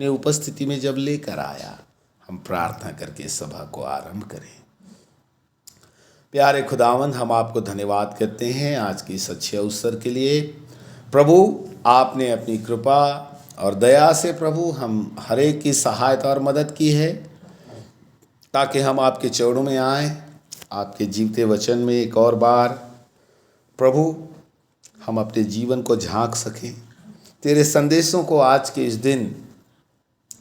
अपने उपस्थिति में जब लेकर आया, हम प्रार्थना करके सभा को आरंभ करें। प्यारे खुदावंद, हम आपको धन्यवाद करते हैं आज के इस अच्छे अवसर के लिए। प्रभु, आपने अपनी कृपा और दया से प्रभु हम हर एक की सहायता और मदद की है, ताकि हम आपके चरणों में आएँ, आपके जीवते वचन में एक और बार प्रभु हम अपने जीवन को झांक सकें। तेरे संदेशों को आज के इस दिन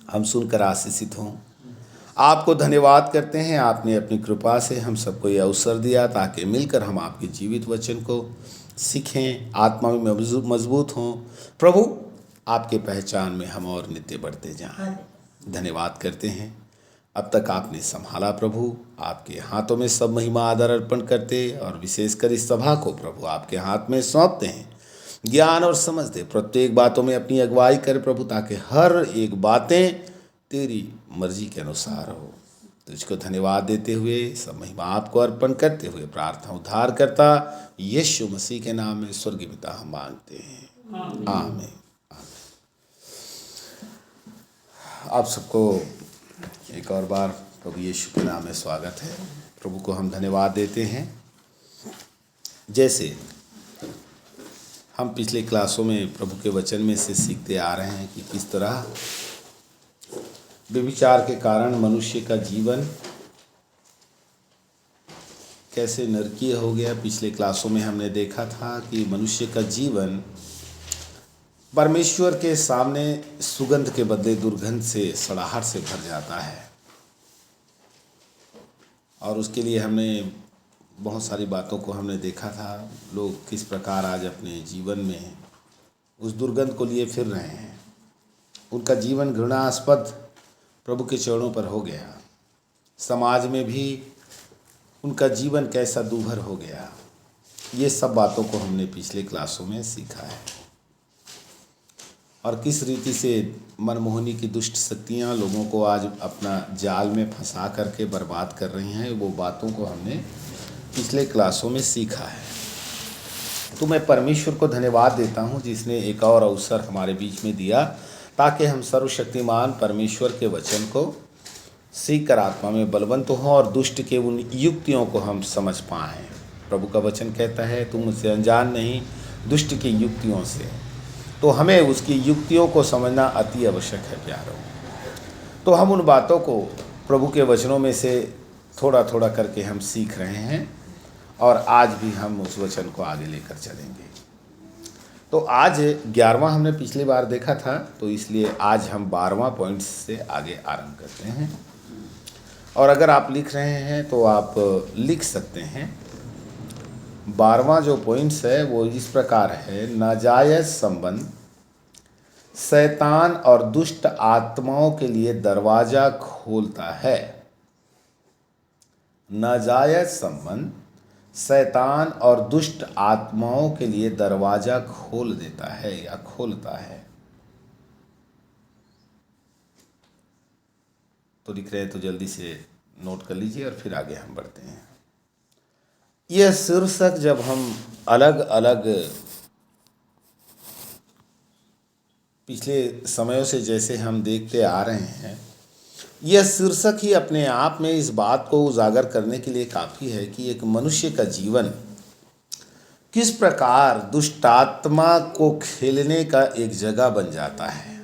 हम सुनकर आशीषित हों। आपको धन्यवाद करते हैं, आपने अपनी कृपा से हम सबको ये अवसर दिया ताकि मिलकर हम आपके जीवित वचन को सीखें, आत्मा में मजबूत हों। प्रभु, आपके पहचान में हम और नित्य बढ़ते जाएं। धन्यवाद करते हैं, अब तक आपने संभाला प्रभु। आपके हाथों में सब महिमा आदर अर्पण करते और विशेषकर इस सभा को प्रभु आपके हाथ में सौंपते हैं। ज्ञान और समझ दे, प्रत्येक बातों में अपनी अगुवाई कर प्रभु, ताकि हर एक बातें तेरी मर्जी के अनुसार हो। तुझको धन्यवाद देते हुए, सब महिमा आपको अर्पण करते हुए, प्रार्थना उद्धार करता यीशु मसीह के नाम में स्वर्गीय पिता हम मांगते हैं, आमीन। आप सबको एक और बार प्रभु यीशु के नाम में स्वागत है। प्रभु को हम धन्यवाद देते हैं। जैसे हम पिछले क्लासों में प्रभु के वचन में से सीखते आ रहे हैं कि किस तरह व्यभिचार के कारण मनुष्य का जीवन कैसे नरकीय हो गया। पिछले क्लासों में हमने देखा था कि मनुष्य का जीवन परमेश्वर के सामने सुगंध के बदले दुर्गंध से, सड़ाहट से भर जाता है। और उसके लिए हमने बहुत सारी बातों को हमने देखा था। लोग किस प्रकार आज अपने जीवन में उस दुर्गंध को लिए फिर रहे हैं। उनका जीवन घृणास्पद प्रभु के चरणों पर हो गया। समाज में भी उनका जीवन कैसा दूभर हो गया। ये सब बातों को हमने पिछले क्लासों में सीखा है, और किस रीति से मनमोहनी की दुष्ट शक्तियाँ लोगों को आज अपना जाल में फंसा करके बर्बाद कर रही हैं। वो बातों को हमने पिछले क्लासों में सीखा है। तो मैं परमेश्वर को धन्यवाद देता हूँ जिसने एक और अवसर हमारे बीच में दिया, ताकि हम सर्वशक्तिमान परमेश्वर के वचन को सीख कर आत्मा में बलवंत हों और दुष्ट के उन युक्तियों को हम समझ पाएँ। प्रभु का वचन कहता है, तुम मुझसे अनजान नहीं दुष्ट की युक्तियों से। तो हमें उसकी युक्तियों को समझना अति आवश्यक है प्यारों। तो हम उन बातों को प्रभु के वचनों में से थोड़ा थोड़ा करके हम सीख रहे हैं, और आज भी हम उस वचन को आगे लेकर चलेंगे। तो आज 11वां हमने पिछली बार देखा था, तो इसलिए आज हम 12वां पॉइंट से आगे आरंभ करते हैं। और अगर आप लिख रहे हैं तो आप लिख सकते हैं। 12वां जो पॉइंट्स है वो इस प्रकार है, नाजायज संबंध शैतान और दुष्ट आत्माओं के लिए दरवाजा खोलता है। नाजायज संबंध शैतान और दुष्ट आत्माओं के लिए दरवाजा खोल देता है या खोलता है। तो लिख रहे हैं तो जल्दी से नोट कर लीजिए और फिर आगे हम बढ़ते हैं। यह शीर्षक जब हम अलग अलग पिछले समयों से जैसे हम देखते आ रहे हैं, यह शीर्षक ही अपने आप में इस बात को उजागर करने के लिए काफ़ी है कि एक मनुष्य का जीवन किस प्रकार दुष्टात्मा को खेलने का एक जगह बन जाता है।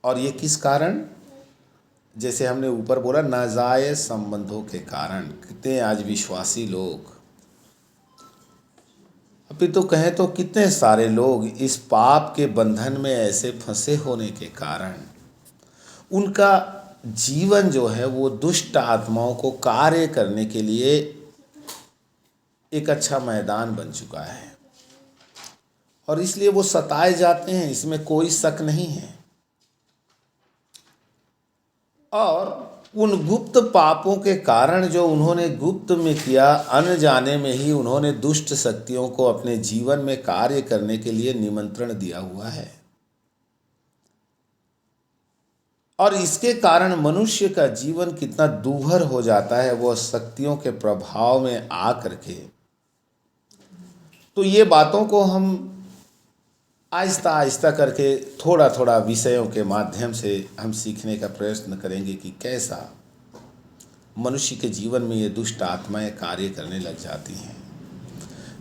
और ये किस कारण, जैसे हमने ऊपर बोला, नाजायज संबंधों के कारण। कितने आज विश्वासी लोग, अभी तो कहें तो कितने सारे लोग इस पाप के बंधन में ऐसे फंसे होने के कारण उनका जीवन जो है वो दुष्ट आत्माओं को कार्य करने के लिए एक अच्छा मैदान बन चुका है, और इसलिए वो सताए जाते हैं, इसमें कोई शक नहीं है। और उन गुप्त पापों के कारण जो उन्होंने गुप्त में किया, अनजाने में ही उन्होंने दुष्ट शक्तियों को अपने जीवन में कार्य करने के लिए निमंत्रण दिया हुआ है। और इसके कारण मनुष्य का जीवन कितना दूभर हो जाता है वह शक्तियों के प्रभाव में आ करके। तो ये बातों को हम आहिस्ता आहिस्ता करके थोड़ा थोड़ा विषयों के माध्यम से हम सीखने का प्रयत्न करेंगे कि कैसा मनुष्य के जीवन में ये दुष्ट आत्माएं कार्य करने लग जाती हैं।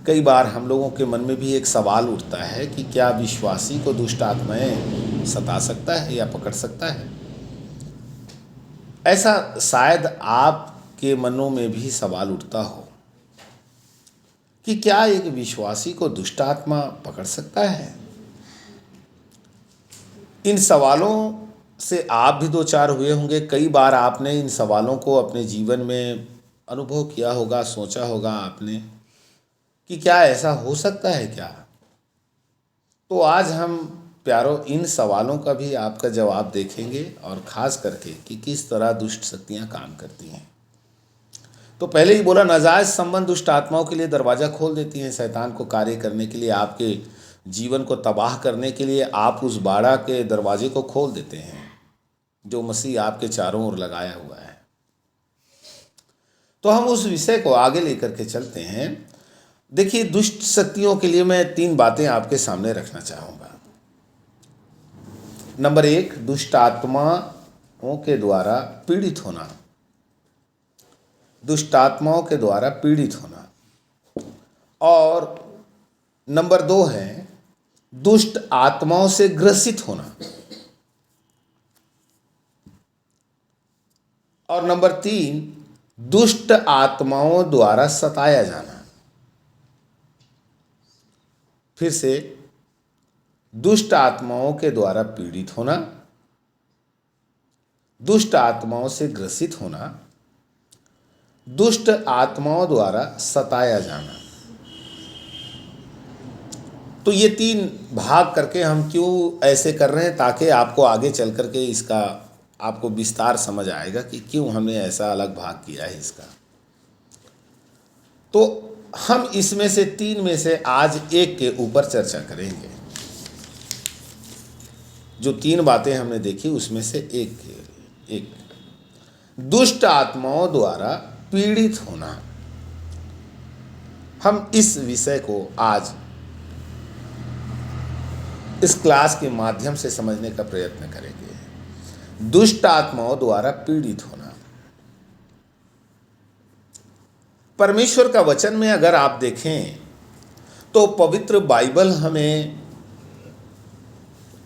कई बार हम लोगों के मन में भी एक सवाल उठता है कि क्या विश्वासी को दुष्ट आत्माएं सता सकता है या पकड़ सकता है। ऐसा शायद आपके मनों में भी सवाल उठता हो कि क्या एक विश्वासी को दुष्ट आत्मा पकड़ सकता है। इन सवालों से आप भी दो चार हुए होंगे। कई बार आपने इन सवालों को अपने जीवन में अनुभव किया होगा, सोचा होगा आपने कि क्या ऐसा हो सकता है क्या। तो आज हम प्यारों इन सवालों का भी आपका जवाब देखेंगे और ख़ास करके कि किस तरह दुष्ट शक्तियाँ काम करती हैं। तो पहले ही बोला, नाजायज़ संबंध दुष्ट आत्माओं के लिए दरवाज़ा खोल देती हैं शैतान को कार्य करने के लिए। आपके जीवन को तबाह करने के लिए आप उस बाड़ा के दरवाजे को खोल देते हैं जो मसीह आपके चारों ओर लगाया हुआ है। तो हम उस विषय को आगे लेकर के चलते हैं। देखिए, दुष्ट शक्तियों के लिए मैं 3 बातें आपके सामने रखना चाहूँगा। नंबर 1, दुष्ट आत्माओं के द्वारा पीड़ित होना। दुष्ट आत्माओं के द्वारा पीड़ित होना। और नंबर 2 है दुष्ट आत्माओं से ग्रसित होना। और नंबर 3, दुष्ट आत्माओं द्वारा सताया जाना। फिर से, दुष्ट आत्माओं के द्वारा पीड़ित होना, दुष्ट आत्माओं से ग्रसित होना, दुष्ट आत्माओं द्वारा सताया जाना। तो ये 3 भाग करके हम क्यों ऐसे कर रहे हैं, ताकि आपको आगे चल करके इसका आपको विस्तार समझ आएगा कि क्यों हमने ऐसा अलग भाग किया है इसका। तो हम इसमें से 3 में से आज एक के ऊपर चर्चा करेंगे। जो 3 बातें हमने देखी उसमें से एक दुष्ट आत्माओं द्वारा पीड़ित होना। हम इस विषय को आज इस क्लास के माध्यम से समझने का प्रयत्न करेंगे। दुष्ट आत्माओं द्वारा पीड़ित होना। परमेश्वर का वचन में अगर आप देखें तो पवित्र बाइबल हमें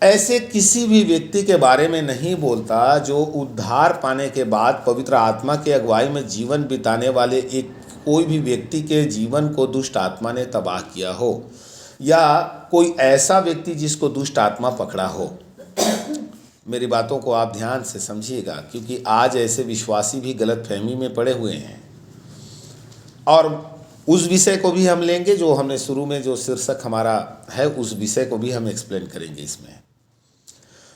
ऐसे किसी भी व्यक्ति के बारे में नहीं बोलता जो उद्धार पाने के बाद पवित्र आत्मा के अगुवाई में जीवन बिताने वाले एक कोई भी व्यक्ति के जीवन को दुष्ट आत्मा ने तबाह किया हो, या कोई ऐसा व्यक्ति जिसको दुष्ट आत्मा पकड़ा हो। मेरी बातों को आप ध्यान से समझिएगा, क्योंकि आज ऐसे विश्वासी भी गलतफहमी में पड़े हुए हैं। और उस विषय को भी हम लेंगे जो हमने शुरू में जो शीर्षक हमारा है, उस विषय को भी हम एक्सप्लेन करेंगे इसमें।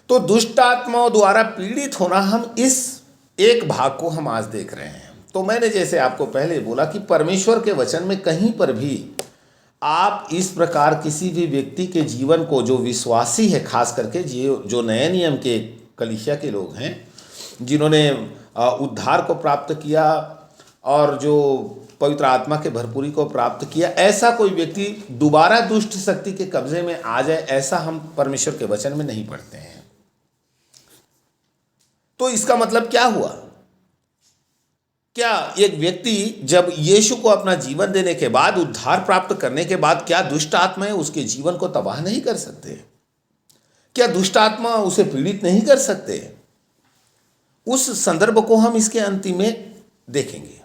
तो दुष्ट आत्माओं द्वारा पीड़ित होना, हम इस एक भाग को हम आज देख रहे हैं। तो मैंने जैसे आपको पहले बोला कि परमेश्वर के वचन में कहीं पर भी आप इस प्रकार किसी भी व्यक्ति के जीवन को, जो विश्वासी है, खास करके जो नए नियम के कलीसिया के लोग हैं, जिन्होंने उद्धार को प्राप्त किया और जो पवित्र आत्मा के भरपूरी को प्राप्त किया, ऐसा कोई व्यक्ति दोबारा दुष्ट शक्ति के कब्जे में आ जाए, ऐसा हम परमेश्वर के वचन में नहीं पढ़ते हैं। तो इसका मतलब क्या हुआ? क्या एक व्यक्ति जब यीशु को अपना जीवन देने के बाद, उद्धार प्राप्त करने के बाद, क्या दुष्ट आत्माएं उसके जीवन को तबाह नहीं कर सकते? क्या दुष्ट आत्मा उसे पीड़ित नहीं कर सकते? उस संदर्भ को हम इसके अंतिम में देखेंगे।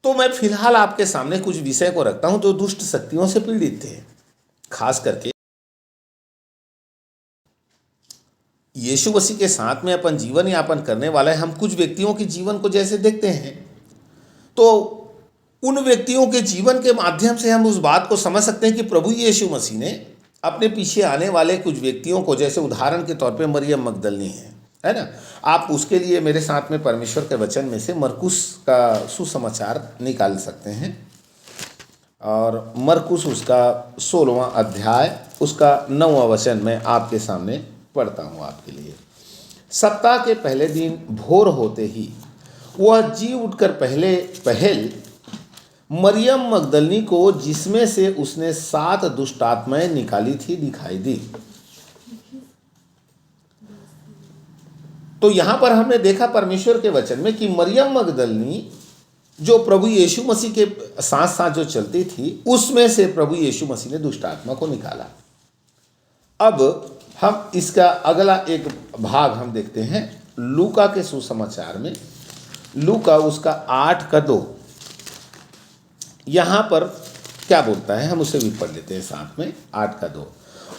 तो मैं फिलहाल आपके सामने कुछ विषय को रखता हूं जो दुष्ट शक्तियों से पीड़ित थे। खास करके यीशु मसीह के साथ में अपन जीवन यापन करने वाले हम कुछ व्यक्तियों के जीवन को जैसे देखते हैं, तो उन व्यक्तियों के जीवन के माध्यम से हम उस बात को समझ सकते हैं कि प्रभु यीशु मसीह ने अपने पीछे आने वाले कुछ व्यक्तियों को, जैसे उदाहरण के तौर पे मरियम मगदलनी है ना, आप उसके लिए मेरे साथ में परमेश्वर के वचन में से मरकुस का सुसमाचार निकाल सकते हैं। और मरकुस उसका 16वां अध्याय उसका 9वां वचन मैं आपके सामने पढ़ता हूँ आपके लिए। सप्ताह के पहले दिन भोर होते ही वह जी उठकर पहल मरियम मगदलनी को, जिसमें से उसने 7 दुष्ट आत्माएं निकाली थी, दिखाई दी। तो यहां पर हमने देखा परमेश्वर के वचन में कि मरियम मगदलनी जो प्रभु यीशु मसीह के साथ साथ जो चलती थी, उसमें से प्रभु यीशु मसीह ने दुष्ट आत्मा को निकाला। अब हम इसका अगला एक भाग हम देखते हैं लूका के सुसमाचार में। लूका उसका 8:2 यहां पर क्या बोलता है, हम उसे भी पढ़ लेते हैं साथ में। 8:2,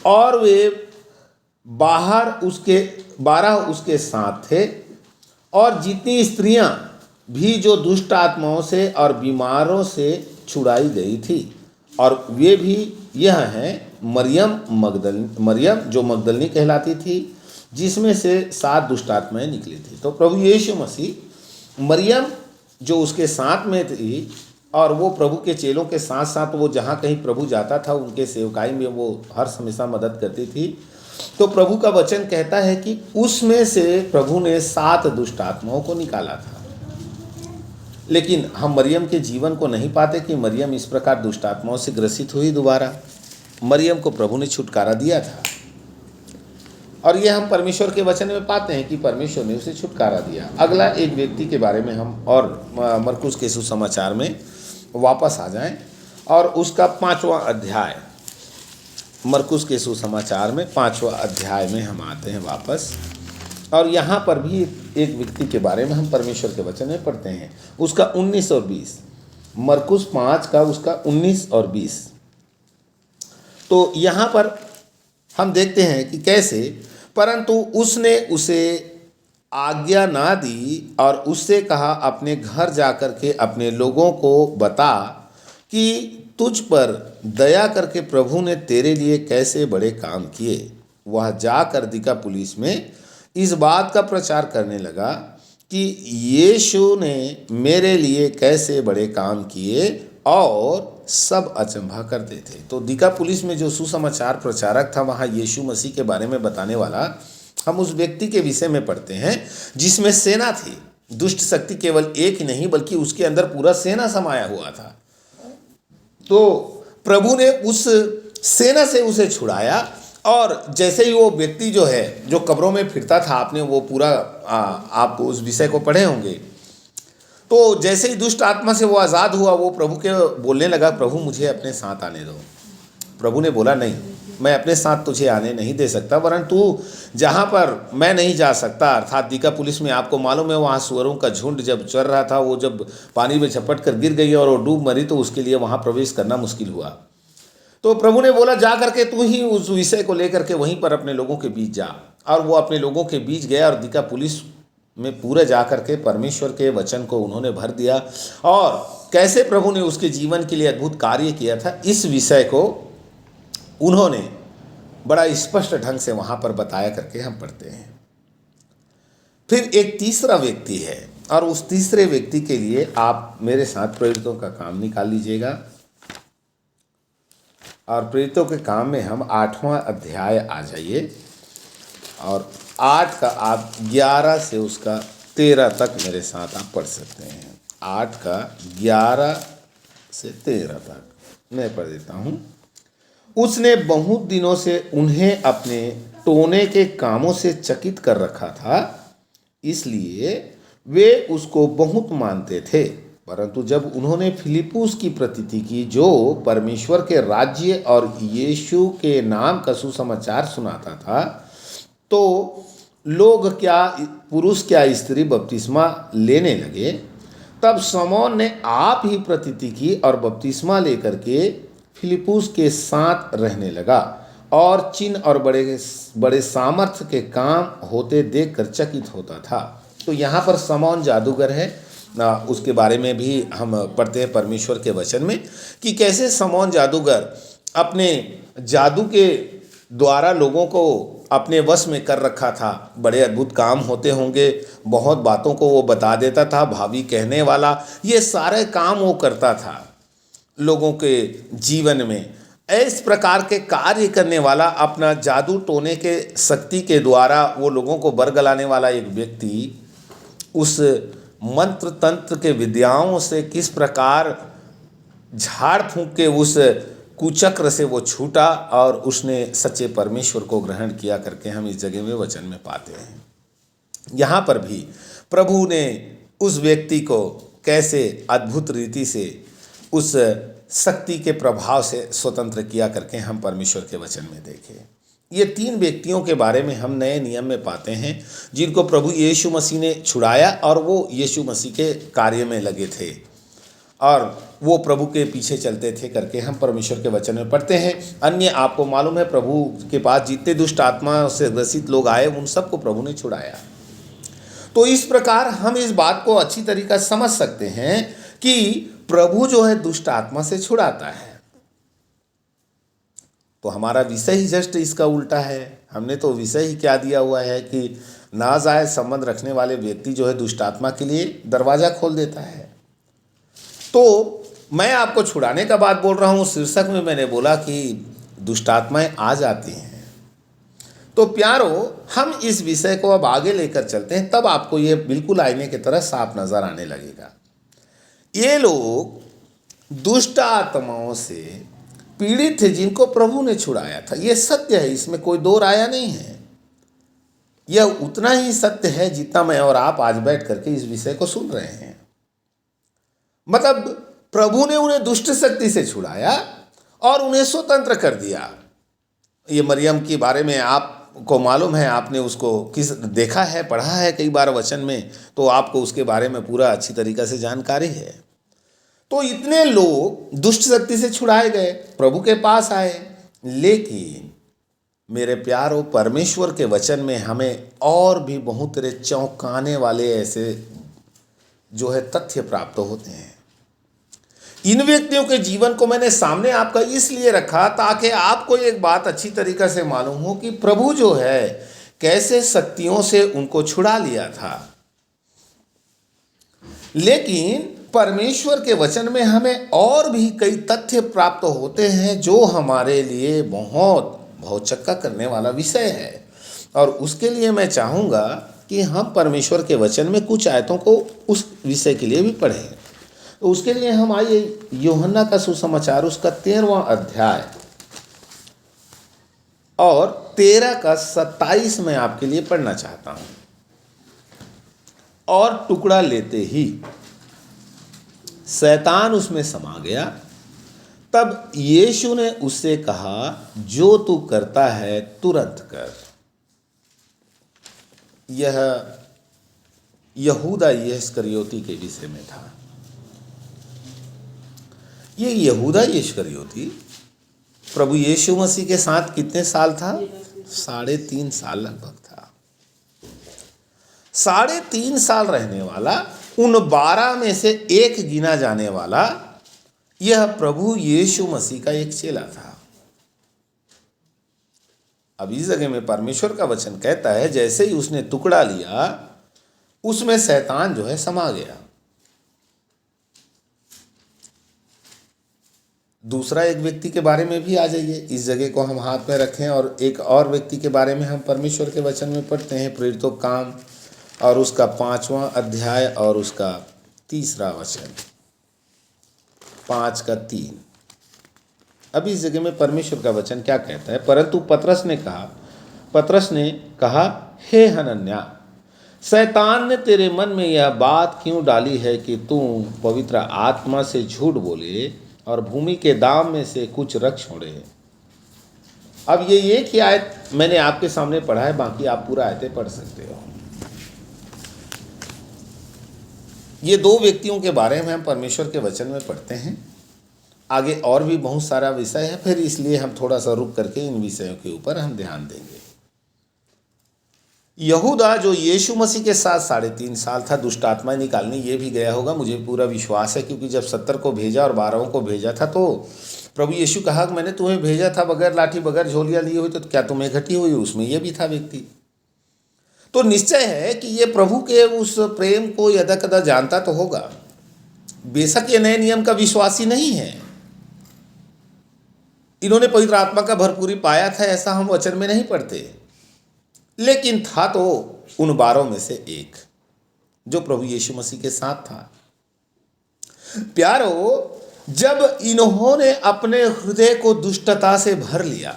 और वे बाहर उसके 12 उसके साथ थे, और जितनी स्त्रियां भी जो दुष्ट आत्माओं से और बीमारों से छुड़ाई गई थी, और वे भी यह हैं मरियम जो मगदलनी कहलाती थी, जिसमें से 7 दुष्ट आत्माएं निकली थी। तो प्रभु यीशु मसीह मरियम जो उसके साथ में थी, और वो प्रभु के चेलों के साथ साथ वो जहाँ कहीं प्रभु जाता था उनके सेवकाई में वो हर हमेशा मदद करती थी। तो प्रभु का वचन कहता है कि उसमें से प्रभु ने 7 दुष्ट आत्माओं को निकाला था। लेकिन हम मरियम के जीवन को नहीं पाते कि मरियम इस प्रकार दुष्ट आत्माओं से ग्रसित हुई। दोबारा मरियम को प्रभु ने छुटकारा दिया था, और ये हम परमेश्वर के वचन में पाते हैं कि परमेश्वर ने उसे छुटकारा दिया। अगला एक व्यक्ति के बारे में हम और मरकुस के सुसमाचार में वापस आ जाएं, और उसका 5वां अध्याय, मरकुस के सुसमाचार में 5वां अध्याय में हम आते हैं वापस। और यहाँ पर भी एक व्यक्ति के बारे में हम परमेश्वर के वचन में पढ़ते हैं, उसका 19 और 20। मरकुस 5 का उसका 19 और 20। तो यहाँ पर हम देखते हैं कि कैसे, परंतु उसने उसे आज्ञा ना दी और उससे कहा, अपने घर जाकर के अपने लोगों को बता कि तुझ पर दया करके प्रभु ने तेरे लिए कैसे बड़े काम किए। वह जाकर दिकापुलिस में इस बात का प्रचार करने लगा कि यीशु ने मेरे लिए कैसे बड़े काम किए, और सब अचंभा करते थे। तो दिकापुलिस में जो सुसमाचार प्रचारक था, वहाँ यीशु मसीह के बारे में बताने वाला, हम उस व्यक्ति के विषय में पढ़ते हैं जिसमें सेना थी। दुष्ट शक्ति केवल एक ही नहीं बल्कि उसके अंदर पूरा सेना समाया हुआ था। तो प्रभु ने उस सेना से उसे छुड़ाया, और जैसे ही वो व्यक्ति जो है जो कब्रों में फिरता था, आपने वो पूरा आप उस विषय को पढ़े होंगे। तो जैसे ही दुष्ट आत्मा से वो आज़ाद हुआ, वो प्रभु के बोलने लगा, प्रभु मुझे अपने साथ आने दो। प्रभु ने बोला, नहीं, मैं अपने साथ तुझे आने नहीं दे सकता, परंतु जहाँ पर मैं नहीं जा सकता, अर्थात दिकापुलिस में आपको मालूम है वहाँ सुअरों का झुंड जब चल रहा था, वो जब पानी में झपट कर गिर गई और वो डूब मरी, तो उसके लिए वहाँ प्रवेश करना मुश्किल हुआ। तो प्रभु ने बोला, जा करके तू ही उस विषय को लेकर के वहीं पर अपने लोगों के बीच जा। और वो अपने लोगों के बीच गया, और दिकापुलिस में पूरे जा करके परमेश्वर के वचन को उन्होंने भर दिया, और कैसे प्रभु ने उसके जीवन के लिए अद्भुत कार्य किया था, इस विषय को उन्होंने बड़ा स्पष्ट ढंग से वहाँ पर बताया करके हम पढ़ते हैं। फिर एक तीसरा व्यक्ति है, और उस तीसरे व्यक्ति के लिए आप मेरे साथ प्रेरितों का काम निकाल लीजिएगा। और प्रेरितों के काम में हम 8वां अध्याय आ जाइए, और 8 का आप 11 से उसका 13 तक मेरे साथ आप पढ़ सकते हैं। 8 का 11 से 13 तक मैं पढ़ देता हूँ। उसने बहुत दिनों से उन्हें अपने टोने के कामों से चकित कर रखा था, इसलिए वे उसको बहुत मानते थे। परंतु जब उन्होंने फिलिप्पुस की प्रतीति की, जो परमेश्वर के राज्य और यीशु के नाम का सुसमाचार सुनाता था, तो लोग क्या पुरुष क्या स्त्री बपतिस्मा लेने लगे। तब शमौन ने आप ही प्रतीति की और बपतिस्मा लेकर के फिलिप्पुस के साथ रहने लगा, और चिन्ह और बड़े बड़े सामर्थ्य के काम होते देखकर चकित होता था। तो यहाँ पर शमौन जादूगर है, उसके बारे में भी हम पढ़ते हैं परमेश्वर के वचन में कि कैसे शमौन जादूगर अपने जादू के द्वारा लोगों को अपने वश में कर रखा था। बड़े अद्भुत काम होते होंगे, बहुत बातों को वो बता देता था, भावी कहने वाला, ये सारे काम वो करता था लोगों के जीवन में। इस प्रकार के कार्य करने वाला, अपना जादू टोने के शक्ति के द्वारा वो लोगों को बरगलाने वाला एक व्यक्ति उस मंत्र तंत्र के विद्याओं से किस प्रकार झाड़ फूंक के उस कुचक्र से वो छूटा और उसने सच्चे परमेश्वर को ग्रहण किया करके हम इस जगह में वचन में पाते हैं। यहाँ पर भी प्रभु ने उस व्यक्ति को कैसे अद्भुत रीति से उस शक्ति के प्रभाव से स्वतंत्र किया करके हम परमेश्वर के वचन में देखें। ये 3 व्यक्तियों के बारे में हम नए नियम में पाते हैं जिनको प्रभु यीशु मसीह ने छुड़ाया और वो यीशु मसीह के कार्य में लगे थे और वो प्रभु के पीछे चलते थे करके हम परमेश्वर के वचन में पढ़ते हैं। अन्य आपको मालूम है प्रभु के पास जितने दुष्ट आत्मा से ग्रसित लोग आए उन सबको प्रभु ने छुड़ाया। तो इस प्रकार हम इस बात को अच्छी तरीका समझ सकते हैं कि प्रभु जो है दुष्ट आत्मा से छुड़ाता है। तो हमारा विषय ही जस्ट इसका उल्टा है। हमने तो विषय ही क्या दिया हुआ है कि नाजायज संबंध रखने वाले व्यक्ति जो है दुष्ट आत्मा के लिए दरवाजा खोल देता है। तो मैं आपको छुड़ाने का बात बोल रहा हूँ। शीर्षक में मैंने बोला कि दुष्ट आत्माएं आ जाती हैं। तो प्यारो, हम इस विषय को अब आगे लेकर चलते हैं, तब आपको ये बिल्कुल आईने की तरह साफ नजर आने लगेगा। ये लोग दुष्ट आत्माओं से पीड़ित थे जिनको प्रभु ने छुड़ाया था। ये सत्य है, इसमें कोई दो राय नहीं है। यह उतना ही सत्य है जितना मैं और आप आज बैठ करके इस विषय को सुन रहे हैं। मतलब प्रभु ने उन्हें दुष्ट शक्ति से छुड़ाया और उन्हें स्वतंत्र कर दिया। ये मरियम के बारे में आपको मालूम है, आपने उसको देखा है, पढ़ा है कई बार वचन में, तो आपको उसके बारे में पूरा अच्छी तरीक़ा से जानकारी है। तो इतने लोग दुष्ट शक्ति से छुड़ाए गए, प्रभु के पास आए। लेकिन मेरे प्यारों, परमेश्वर के वचन में हमें और भी बहुत तरह चौंकाने वाले ऐसे जो है तथ्य प्राप्त होते हैं। इन व्यक्तियों के जीवन को मैंने सामने आपका इसलिए रखा ताकि आपको एक बात अच्छी तरीके से मालूम हो कि प्रभु जो है कैसे शक्तियों से उनको छुड़ा लिया था। लेकिन परमेश्वर के वचन में हमें और भी कई तथ्य प्राप्त होते हैं जो हमारे लिए बहुत भौचक्का करने वाला विषय है। और उसके लिए मैं चाहूँगा कि हम परमेश्वर के वचन में कुछ आयतों को उस विषय के लिए भी पढ़ें। तो उसके लिए हम आइए यूहन्ना का सुसमाचार उसका 13वां अध्याय और 13 का 27 में आपके लिए पढ़ना चाहता हूं। और टुकड़ा लेते ही शैतान उसमें समा गया। तब यीशु ने उससे कहा, जो तू करता है तुरंत कर। यह यहूदा इस्करियोती के विषय में था। ये यहूदा इस्करियोती प्रभु यीशु मसीह के साथ कितने साल था? 3.5 साल लगभग था। 3.5 साल रहने वाला, उन 12 में से एक गिना जाने वाला यह प्रभु यीशु मसीह का एक चेला था। अब इस जगह में परमेश्वर का वचन कहता है, जैसे ही उसने टुकड़ा लिया उसमें शैतान जो है समा गया। दूसरा एक व्यक्ति के बारे में भी आ जाइए, इस जगह को हम हाथ में रखें और एक और व्यक्ति के बारे में हम परमेश्वर के वचन में पढ़ते हैं, प्रेरितों का काम और उसका 5वां अध्याय और उसका 3रा वचन, 5 का 3। अभी इस जगह में परमेश्वर का वचन क्या कहता है? परंतु पतरस ने कहा, हे हनन्या, शैतान ने तेरे मन में यह बात क्यों डाली है कि तू पवित्र आत्मा से झूठ बोले और भूमि के दाम में से कुछ रख छोड़े। अब ये एक ही आयत मैंने आपके सामने पढ़ा है, बाकी आप पूरा आयतें पढ़ सकते हो। ये 2 व्यक्तियों के बारे में हम परमेश्वर के वचन में पढ़ते हैं। आगे और भी बहुत सारा विषय है, फिर इसलिए हम थोड़ा सा रुक करके इन विषयों के ऊपर हम ध्यान देंगे। यहूदा जो यीशु मसीह के साथ 3.5 साल था, दुष्ट आत्मा निकालने ये भी गया होगा, मुझे पूरा विश्वास है, क्योंकि जब 70 को भेजा और 12 को भेजा था तो प्रभु यीशु कहा मैंने तुम्हें भेजा था बगैर लाठी बगैर झोलियाँ लिए हुई, तो क्या तुम्हें घटी हुई? उसमें ये भी था व्यक्ति। तो निश्चय है कि ये प्रभु के उस प्रेम को यदा कदा जानता तो होगा। बेशक ये नए नियम का विश्वासी नहीं है, इन्होंने पवित्र आत्मा का भरपूरी पाया था ऐसा हम वचन में नहीं पढ़ते, लेकिन था तो उन 12 में से एक जो प्रभु यीशु मसीह के साथ था। प्यारो, जब इन्होंने अपने हृदय को दुष्टता से भर लिया,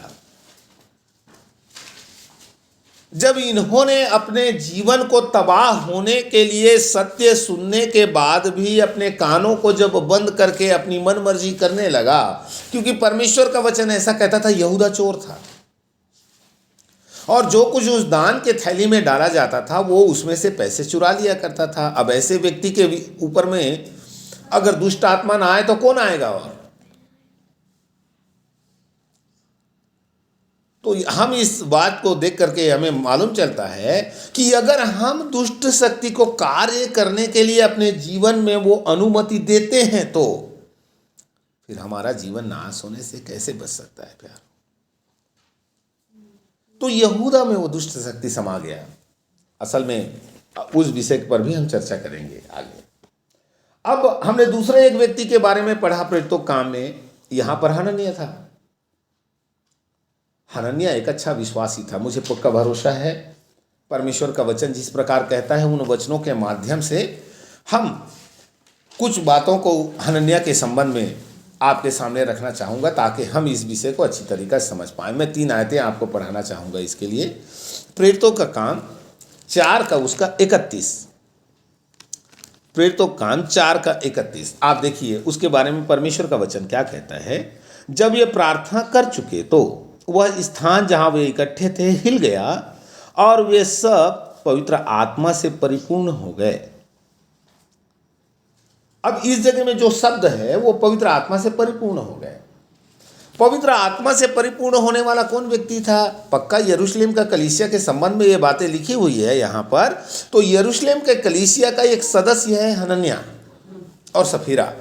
जब इन्होंने अपने जीवन को तबाह होने के लिए सत्य सुनने के बाद भी अपने कानों को जब बंद करके अपनी मन मर्जी करने लगा, क्योंकि परमेश्वर का वचन ऐसा कहता था यहूदा चोर था और जो कुछ उस दान के थैली में डाला जाता था वो उसमें से पैसे चुरा लिया करता था। अब ऐसे व्यक्ति के ऊपर में अगर दुष्ट आत्मा ना आए तो कौन आएगा? और तो हम इस बात को देख करके हमें मालूम चलता है कि अगर हम दुष्ट शक्ति को कार्य करने के लिए अपने जीवन में वो अनुमति देते हैं तो फिर हमारा जीवन नाश होने से कैसे बच सकता है प्यार? तो यहूदा में वो दुष्ट शक्ति समा गया। असल में उस विषय पर भी हम चर्चा करेंगे आगे। अब हमने दूसरे एक व्यक्ति के बारे में पढ़ा प्रेरितों काम में, यहां पर हनन्याह था। हनन्याह एक अच्छा विश्वासी था। मुझे पक्का भरोसा है परमेश्वर का वचन जिस प्रकार कहता है उन वचनों के माध्यम से हम कुछ बातों को हनन्याह के संबंध में आपके सामने रखना चाहूँगा ताकि हम इस विषय को अच्छी तरीक़ा से समझ पाएँ। मैं 3 आयतें आपको पढ़ाना चाहूँगा इसके लिए। प्रेरितों का काम 4 का उसका 31, प्रेरितों काम 4 का 31 आप देखिए, उसके बारे में परमेश्वर का वचन क्या कहता है। जब ये प्रार्थना कर चुके तो वह स्थान जहाँ वे इकट्ठे थे हिल गया और वे सब पवित्र आत्मा से परिपूर्ण हो गए। अब इस जगह में जो शब्द है वो पवित्र आत्मा से परिपूर्ण हो गए। पवित्र आत्मा से परिपूर्ण होने वाला कौन व्यक्ति था? पक्का यरूशलेम का कलीसिया के संबंध में ये बातें लिखी हुई है यहाँ पर। तो यरूशलेम के कलीसिया का एक सदस्य है हनन्याह और सफीरा।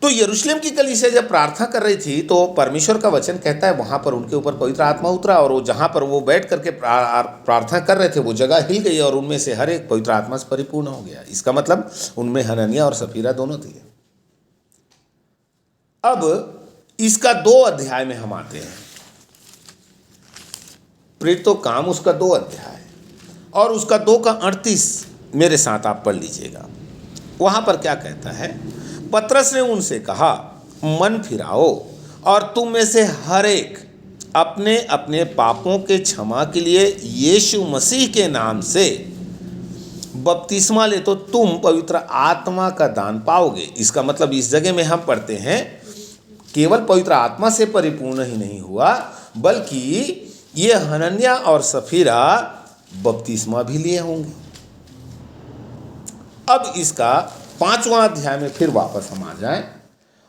तो यरूशलेम की कलीसिया जब प्रार्थना कर रही थी तो परमेश्वर का वचन कहता है वहाँ पर उनके ऊपर पवित्र आत्मा उतरा और वो जहाँ पर वो बैठ करके प्रार्थना कर रहे थे वो जगह हिल गई और उनमें से हर एक पवित्र आत्मा से परिपूर्ण हो गया। इसका मतलब उनमें हनन्याह और सफीरा दोनों थे। अब इसका 2 अध्याय में हम आते हैं। प्रेरितों काम उसका 2 अध्याय और उसका 2 का 38 मेरे साथ आप पढ़ लीजिएगा। वहाँ पर क्या कहता है? पतरस ने उनसे कहा, मन फिराओ और तुम में से हर एक अपने अपने पापों के क्षमा के लिए यीशु मसीह के नाम से बपतिस्मा ले तो तुम पवित्र आत्मा का दान पाओगे। इसका मतलब इस जगह में हम पढ़ते हैं केवल पवित्र आत्मा से परिपूर्ण ही नहीं हुआ बल्कि ये हनन्याह और सफीरा बपतिस्मा भी लिए होंगे। अब इसका 5वां अध्याय में फिर वापस हम आ जाएं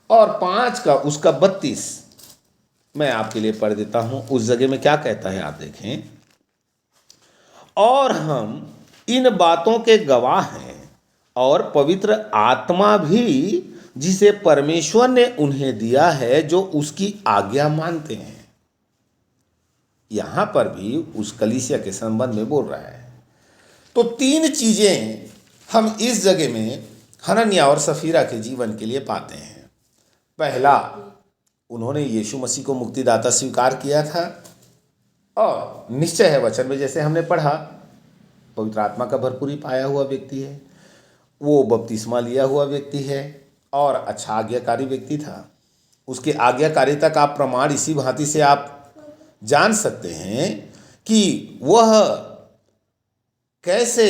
और 5 का उसका 32 मैं आपके लिए पढ़ देता हूं। उस जगह में क्या कहता है आप देखें। और हम इन बातों के गवाह हैं और पवित्र आत्मा भी जिसे परमेश्वर ने उन्हें दिया है जो उसकी आज्ञा मानते हैं। यहां पर भी उस कलीसिया के संबंध में बोल रहा है। तो 3 चीजें हम इस जगह में हनन्याह और सफीरा के जीवन के लिए पाते हैं। पहला, उन्होंने यीशु मसीह को मुक्तिदाता स्वीकार किया था और निश्चय है वचन में जैसे हमने पढ़ा पवित्र आत्मा का भरपूरी पाया हुआ व्यक्ति है, वो बपतिस्मा लिया हुआ व्यक्ति है और अच्छा आज्ञाकारी व्यक्ति था। उसके आज्ञाकारिता का आप प्रमाण इसी भांति से आप जान सकते हैं कि वह कैसे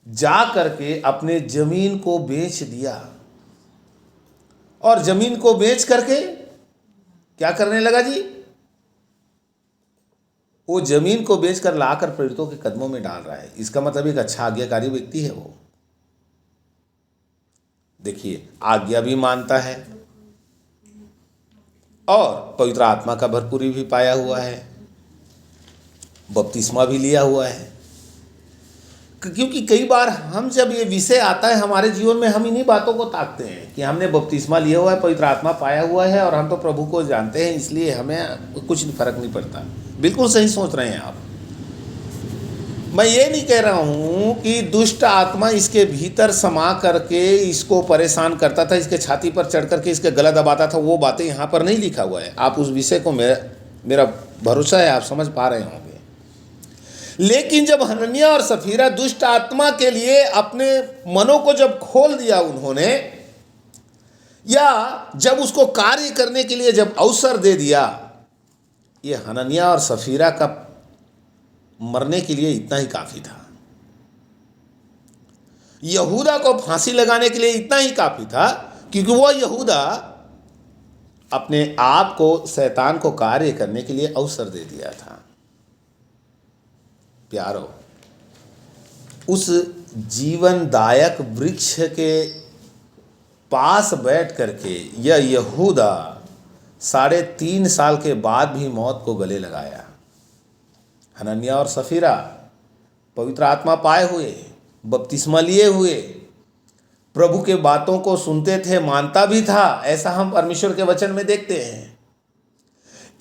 जा करके अपने जमीन को बेच दिया और जमीन को बेच करके क्या करने लगा जी? वो जमीन को बेचकर लाकर प्रेरितों के कदमों में डाल रहा है। इसका मतलब एक अच्छा आज्ञाकारी व्यक्ति है वो। देखिए, आज्ञा भी मानता है और पवित्र आत्मा का भरपूरी भी पाया हुआ है, बपतिस्मा भी लिया हुआ है। क्योंकि कई बार हम जब ये विषय आता है हमारे जीवन में हम इन्हीं बातों को ताकते हैं कि हमने बपतिस्मा लिया हुआ है, पवित्र आत्मा पाया हुआ है और हम तो प्रभु को जानते हैं इसलिए हमें कुछ फर्क नहीं पड़ता। बिल्कुल सही सोच रहे हैं आप। मैं ये नहीं कह रहा हूँ कि दुष्ट आत्मा इसके भीतर समा करके इसको परेशान करता था, इसके छाती पर चढ़ करके इसके गला दबाता था, वो बातें यहाँ पर नहीं लिखा हुआ है। आप उस विषय को मेरा भरोसा है आप समझ पा रहे होंगे। लेकिन जब हनन्याह और सफीरा दुष्ट आत्मा के लिए अपने मनों को जब खोल दिया उन्होंने, या जब उसको कार्य करने के लिए जब अवसर दे दिया, ये हनन्याह और सफीरा का मरने के लिए इतना ही काफी था। यहूदा को फांसी लगाने के लिए इतना ही काफी था, क्योंकि वो यहूदा अपने आप को शैतान को कार्य करने के लिए अवसर दे दिया था। प्यारो, उस जीवनदायक वृक्ष के पास बैठ करके यह यहूदा 3.5 साल के बाद भी मौत को गले लगाया। हनन्याह और सफीरा पवित्र आत्मा पाए हुए, बपतिस्मा लिए हुए, प्रभु के बातों को सुनते थे, मानता भी था, ऐसा हम परमेश्वर के वचन में देखते हैं।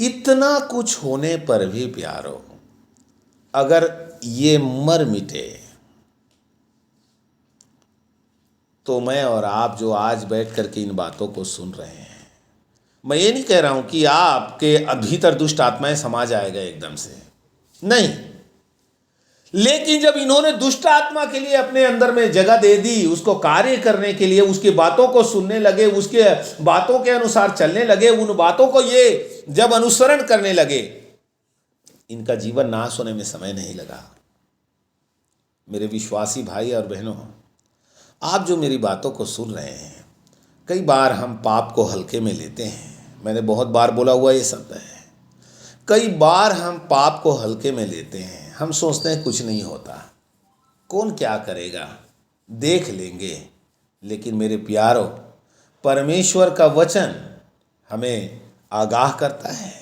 इतना कुछ होने पर भी प्यारो, अगर ये मर मिटे तो मैं और आप जो आज बैठ करके इन बातों को सुन रहे हैं, मैं ये नहीं कह रहा हूं कि आपके भीतर दुष्ट आत्माएं समा जाएगा एकदम से, नहीं। लेकिन जब इन्होंने दुष्ट आत्मा के लिए अपने अंदर में जगह दे दी, उसको कार्य करने के लिए, उसकी बातों को सुनने लगे, उसके बातों के अनुसार चलने लगे, उन बातों को ये जब अनुसरण करने लगे, इनका जीवन नाश होने में समय नहीं लगा। मेरे विश्वासी भाई और बहनों, आप जो मेरी बातों को सुन रहे हैं, कई बार हम पाप को हल्के में लेते हैं। मैंने बहुत बार बोला हुआ ये शब्द है, कई बार हम पाप को हल्के में लेते हैं। हम सोचते हैं कुछ नहीं होता, कौन क्या करेगा, देख लेंगे। लेकिन मेरे प्यारों, परमेश्वर का वचन हमें आगाह करता है।